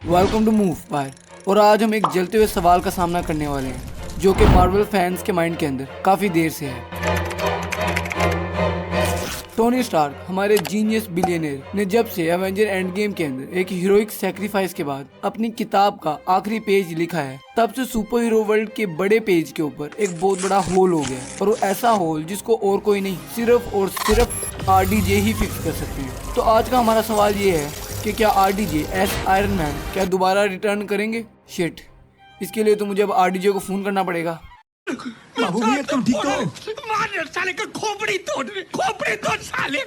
Welcome to move by. और आज हम एक जलते हुए सवाल का सामना करने वाले हैं जो कि मार्वल फैंस के माइंड के अंदर काफ़ी देर से है। टोनी स्टार्क हमारे जीनियस बिलियनर ने जब से एवेंजर एंड गेम के अंदर एक हीरोइक सैक्रिफाइस के बाद अपनी किताब का आखिरी पेज लिखा है, तब से सुपर हीरो वर्ल्ड के बड़े पेज के ऊपर एक बहुत बड़ा होल हो गया। और वो ऐसा होल जिसको और कोई नहीं, सिर्फ और सिर्फ आरडीजे ही फिक्स कर सकते हैं। तो आज का हमारा सवाल ये है कि क्या आरडीजे एस आयरन मैन क्या दोबारा रिटर्न करेंगे? शिट, इसके लिए तो मुझे अब आरडीजे को फोन करना पड़ेगा। बाबू भैया तुम ठीक हो? मार साले का खोपड़ी तोड़ साले।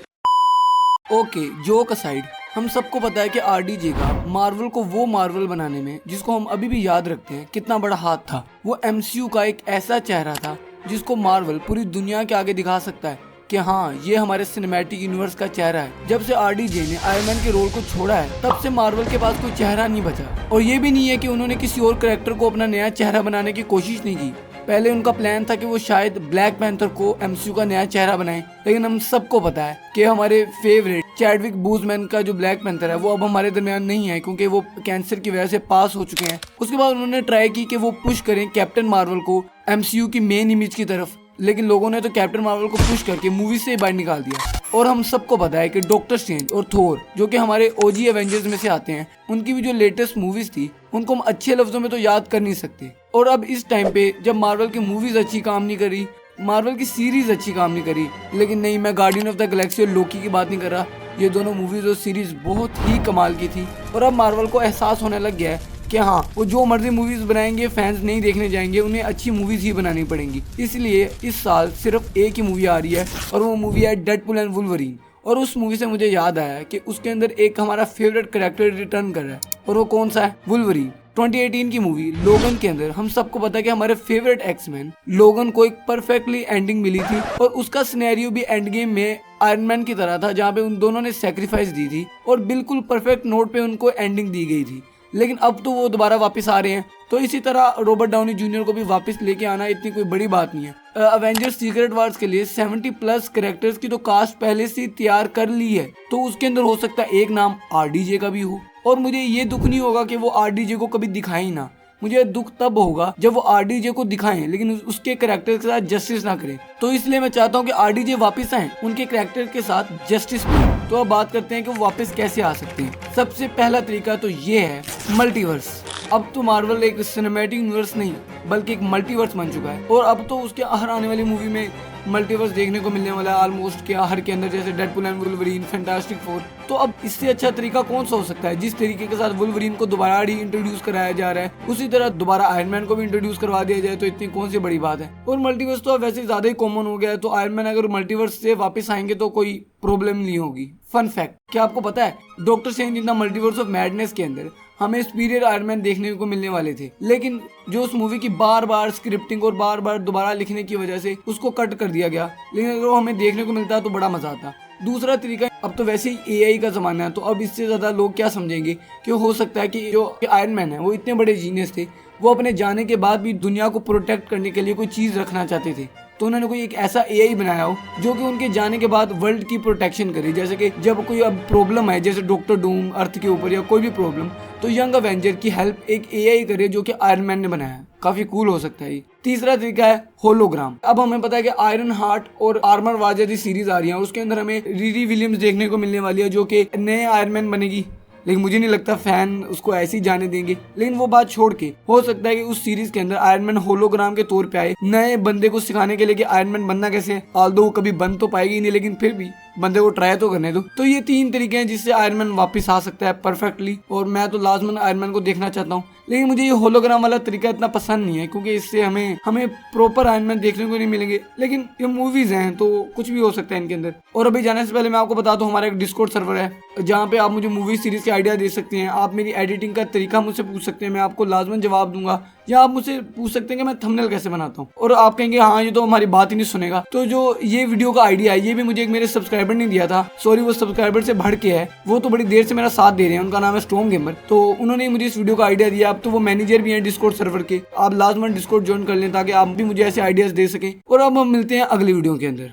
ओके, जोक असाइड, हम सबको पता है कि आरडीजे का मार्वल को वो मार्वल बनाने में जिसको हम अभी भी याद रखते हैं कितना बड़ा हाथ था। वो एमसीयू का एक ऐसा चेहरा था जिसको मार्वल पूरी दुनिया के आगे दिखा सकता है कि हाँ, ये हमारे सिनेमैटिक यूनिवर्स का चेहरा है। जब से आरडीजे ने आयरन मैन के रोल को छोड़ा है, तब से मार्वल के पास कोई चेहरा नहीं बचा। और ये भी नहीं है कि उन्होंने किसी और कैरेक्टर को अपना नया चेहरा बनाने की कोशिश नहीं की। पहले उनका प्लान था कि वो शायद ब्लैक पैंथर को एमसीयू का नया चेहरा बनाएं, लेकिन हम सबको पता है कि हमारे फेवरेट चैडविक बोज़मैन का जो ब्लैक पैंथर है वो अब हमारे दरमियान नहीं है, क्योंकि वो कैंसर की वजह से पास हो चुके हैं। उसके बाद उन्होंने ट्राई की कि वो पुश करें कैप्टन मार्वल को एमसीयू की मेन इमेज की तरफ, लेकिन लोगों ने तो कैप्टन मार्वल को पुश करके मूवी से बाहर निकाल दिया। और हम सबको पता है कि डॉक्टर स्ट्रेंज और थोर, जो कि हमारे ओजी एवेंजर्स में से आते हैं, उनकी भी जो लेटेस्ट मूवीज थी उनको हम अच्छे लफ्जों में तो याद कर नहीं सकते। और अब इस टाइम पे जब मार्वल की मूवीज अच्छी काम नहीं करी, मार्वल की सीरीज अच्छी काम नहीं करी, लेकिन नहीं, मैं गार्डियन ऑफ द गैलेक्सी और लोकी की बात नहीं कर रहा। ये दोनों मूवीज और सीरीज बहुत ही कमाल की थी। और अब मार्वल को एहसास होने लग गया है कि हाँ, वो जो मर्जी मूवीज बनाएंगे फैंस नहीं देखने जाएंगे, उन्हें अच्छी मूवीज ही बनानी पड़ेंगी। इसलिए इस साल सिर्फ एक ही मूवी आ रही है और वो मूवी है डेडपूल एंड वुल्वरीन। और उस मूवी से मुझे याद आया कि उसके अंदर एक हमारा फेवरेट कैरेक्टर रिटर्न कर रहा है, और वो कौन सा है? वुल्वरीन। 2018 की मूवी लोगन के अंदर हम सबको पता है कि हमारे फेवरेट एक्समैन लोगन को एक परफेक्टली एंडिंग मिली थी, और उसका सिनेरियो भी एंड गेम में आयरन मैन की तरह था, जहाँ पे उन दोनों ने सेक्रीफाइस दी थी और बिल्कुल परफेक्ट नोट पे उनको एंडिंग दी गई थी। लेकिन अब तो वो दोबारा वापस आ रहे हैं, तो इसी तरह रॉबर्ट डाउनी जूनियर को भी वापस लेके आना इतनी कोई बड़ी बात नहीं है। अवेंजर्स सीक्रेट वार्स के लिए 70+ कैरेक्टर्स की तो कास्ट पहले से तैयार कर ली है, तो उसके अंदर हो सकता है एक नाम आरडीजे का भी हो। और मुझे ये दुख नहीं होगा कि वो आरडीजे को कभी दिखाए ही ना। मुझे दुख तब होगा जब वो आरडीजे को दिखाएं लेकिन उसके कैरेक्टर के साथ जस्टिस ना करें। तो इसलिए मैं चाहता हूँ कि आरडीजे वापस आए, उनके कैरेक्टर के साथ जस्टिस मिले। तो अब बात करते हैं कि वो वापस कैसे आ सकते हैं। सबसे पहला तरीका तो ये है मल्टीवर्स। अब तो मार्वल एक सिनेमैटिक यूनिवर्स नहीं बल्कि एक मल्टीवर्स बन चुका है, और अब तो उसके हर आने वाली मूवी में मल्टीवर्स देखने को मिलने वाला है ऑलमोस्ट के हर के अंदर, जैसे Deadpool and Wolverine, fantastic four. तो अब इससे अच्छा तरीका कौन सा हो सकता है? जिस तरीके के साथ वुल्वरीन को दोबारा इंट्रोड्यूस कराया जा रहा है, उसी तरह दोबारा आयरन मैन को भी इंट्रोड्यूस करवा दिया जाए, तो इतनी कौन सी बड़ी बात है। और मल्टीवर्स तो अब वैसे ज्यादा ही कॉमन हो गया है, तो आयरन मैन अगर मल्टीवर्स से वापस आएंगे तो कोई प्रॉब्लम नहीं होगी। फन फैक्ट, क्या आपको पता है doctor strange in the multiverse of madness के अंदर हमें सुपीरियर आयरन मैन देखने को मिलने वाले थे, लेकिन जो उस मूवी की बार बार स्क्रिप्टिंग और बार बार दोबारा लिखने की वजह से उसको कट कर दिया गया, लेकिन अगर वो हमें देखने को मिलता तो बड़ा मजा आता। दूसरा तरीका, अब तो वैसे ही एआई का जमाना है, तो अब इससे ज्यादा लोग क्या समझेंगे कि हो सकता है कि जो आयरन मैन है वो इतने बड़े जीनियस थे, वो अपने जाने के बाद भी दुनिया को प्रोटेक्ट करने के लिए कोई चीज रखना चाहते थे, तो उन्होंने कोई एक ऐसा एआई बनाया हो जो कि उनके जाने के बाद वर्ल्ड की प्रोटेक्शन करे। जैसे कि जब कोई अब प्रॉब्लम है, जैसे डॉक्टर डूम अर्थ के ऊपर या कोई भी प्रॉब्लम, तो यंग अवेंजर की हेल्प एक एआई करे जो कि आयरन मैन ने बनाया है। काफी कूल हो सकता है ये। तीसरा तरीका है होलोग्राम। अब हमें पता है कि आयरन हार्ट और आर्मर वार जैसी सीरीज आ रही है, उसके अंदर हमें रीरी विलियम्स देखने को मिलने वाली है जो कि नए आयरन मैन बनेगी, लेकिन मुझे नहीं लगता फैन उसको ऐसे ही जाने देंगे। लेकिन वो बात छोड़ के हो सकता है कि उस सीरीज के अंदर आयरन मैन होलोग्राम के तौर पे आए, नए बंदे को सिखाने के लिए कि आयरन मैन बनना कैसे है। ऑल्दो वो कभी बन तो पाएगी नहीं, लेकिन फिर भी बंदे को ट्राई तो करने दो। तो ये 3 तरीके हैं जिससे आयरन मैन वापस आ सकता है परफेक्टली, और मैं तो लाजमन आयरन मैन को देखना चाहता हूँ। लेकिन मुझे ये होलोग्राम वाला तरीका इतना पसंद नहीं है, क्योंकि इससे हमें प्रॉपर आयरन मैन देखने को नहीं मिलेंगे। लेकिन ये मूवीज हैं तो कुछ भी हो सकता है इनके अंदर। और अभी जाने से पहले मैं आपको बता दूं, हमारा एक डिस्कॉर्ड सर्वर है जहाँ पे आप मुझे मूवी सीरीज के आइडिया दे सकते हैं। आप मेरी एडिटिंग का तरीका मुझसे पूछ सकते हैं, मैं आपको लाजमन जवाब दूंगा। या आप मुझसे पूछ सकते हैं कि मैं थंबनेल कैसे बनाता हूँ, और आप कहेंगे हाँ ये तो हमारी बात ही नहीं सुनेगा। तो जो ये वीडियो का आइडिया है ये भी मुझे एक मेरे सब्सक्राइबर ने दिया था, सॉरी वो सब्सक्राइबर से बढ़ के है, वो तो बड़ी देर से मेरा साथ दे रहे हैं, उनका नाम है स्टॉर्म गेमर। तो उन्होंने मुझे इस वीडियो का आइडिया दिया। अब तो वो मैनेजर भी हैं डिस्कॉर्ड सर्वर के, आप लाजमन डिस्कॉर्ड ज्वाइन कर लें ताकि आप भी मुझे ऐसे आइडियाज दे सकें। और अब हम मिलते हैं अगली वीडियो के अंदर।